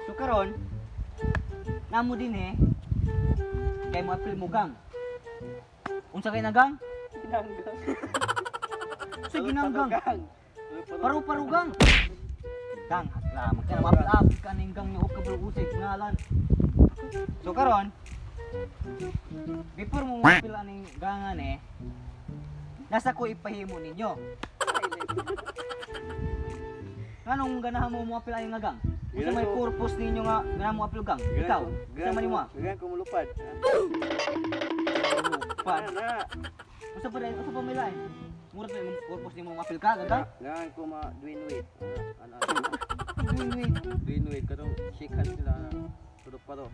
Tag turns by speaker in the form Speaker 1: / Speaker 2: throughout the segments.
Speaker 1: So karon, namo din kay mo apil mo gang. Unsa kay nagang?
Speaker 2: Ginanggang.
Speaker 1: Sa ginanggang.
Speaker 2: Gang.
Speaker 1: Paru-parugang. Gang, lamang ka na mapil-apil ka ning gang niyo kabulusig ngalan. So karon, before mo mapil aning gangan nasa ko ipahimo ninyo. Nganong ganahan mo mo apil aning nga gang? Unsa may purpose ninyo nga ganahan mo apil gang? Ikaw, unsa man nimo?
Speaker 2: Gang ko mulupad.
Speaker 1: Pan.
Speaker 2: Na.
Speaker 1: Unsa pa may lain? Murag sa imong purpose nimo mo apil ka, gang?
Speaker 2: Gang ko ma doing weight. Ano?
Speaker 1: Wait.
Speaker 2: Doing weight katong shake hands sila na. Tudok pa to.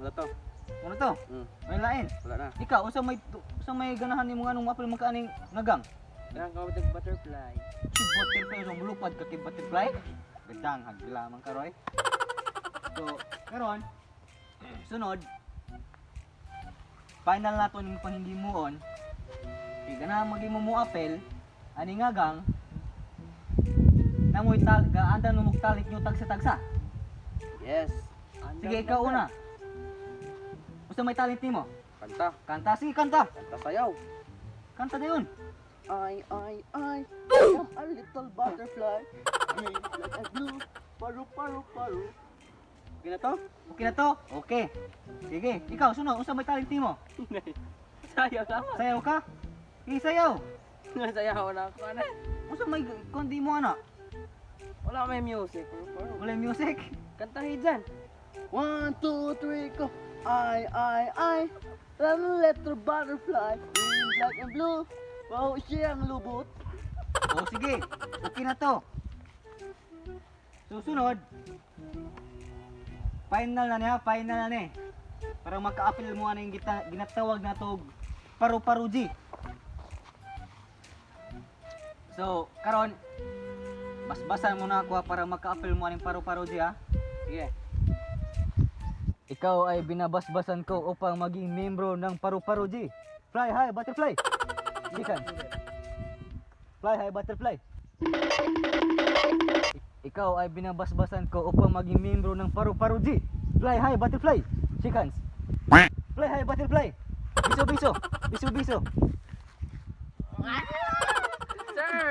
Speaker 2: Wala to.
Speaker 1: Ano to? May lain.
Speaker 2: Wala na.
Speaker 1: Ikaw, unsa may ganahan nimo nga nung mapil man ka aning nga gang?
Speaker 2: Gang ko with butterfly.
Speaker 1: Si butterfly so mulupad ka kay butterfly. Bedang haglaman ka roy. So, karon sunod final nato ning panghimuon. Kay ganahan magimo mo apel ani nga gang namoy gaandan mo mugtalik nyo tagsa-tagsa.
Speaker 2: Yes.
Speaker 1: Sige, ikaw una. Gusto may talent nimo?
Speaker 2: Kanta.
Speaker 1: Kanta, sige kanta.
Speaker 2: Kanta sayaw.
Speaker 1: Kanta na yun.
Speaker 2: I am a little butterfly. Green like a blue. Paru, paru, paru. Okay na to?
Speaker 1: Okay na to? Okay. Sige, ikaw sunod, unsa may talent nimo?
Speaker 2: Sayaw tama.
Speaker 1: Sayaw ka? Sige, sayaw.
Speaker 2: Sayaw na ako ano.
Speaker 1: Unsa may kundi mo ana?
Speaker 2: Wala may music.
Speaker 1: Wala music.
Speaker 2: Kantahin dyan. 1, 2, 3, go. I am a little butterfly. Green, black, and blue. Wow, siyang lubot.
Speaker 1: O sige, okay na to. Susunod. Final na niya, final na ni. Para maka-appeal mo ano yung ginatawag na to paru-paru G. So, karon basbasan mo na ako para maka-appeal mo ano yung paru-paru G ha.
Speaker 2: Sige.
Speaker 1: Ikaw ay binabasbasan ko upang maging membro ng paru-paru G. Fly high, butterfly. Chicken. Fly high, butterfly. Ikaw ay binabasbasan ko upang maging membro ng paru-paru G. Fly high, butterfly. Chickens. Fly high, butterfly. Biso-biso. Biso-biso.
Speaker 2: Sir!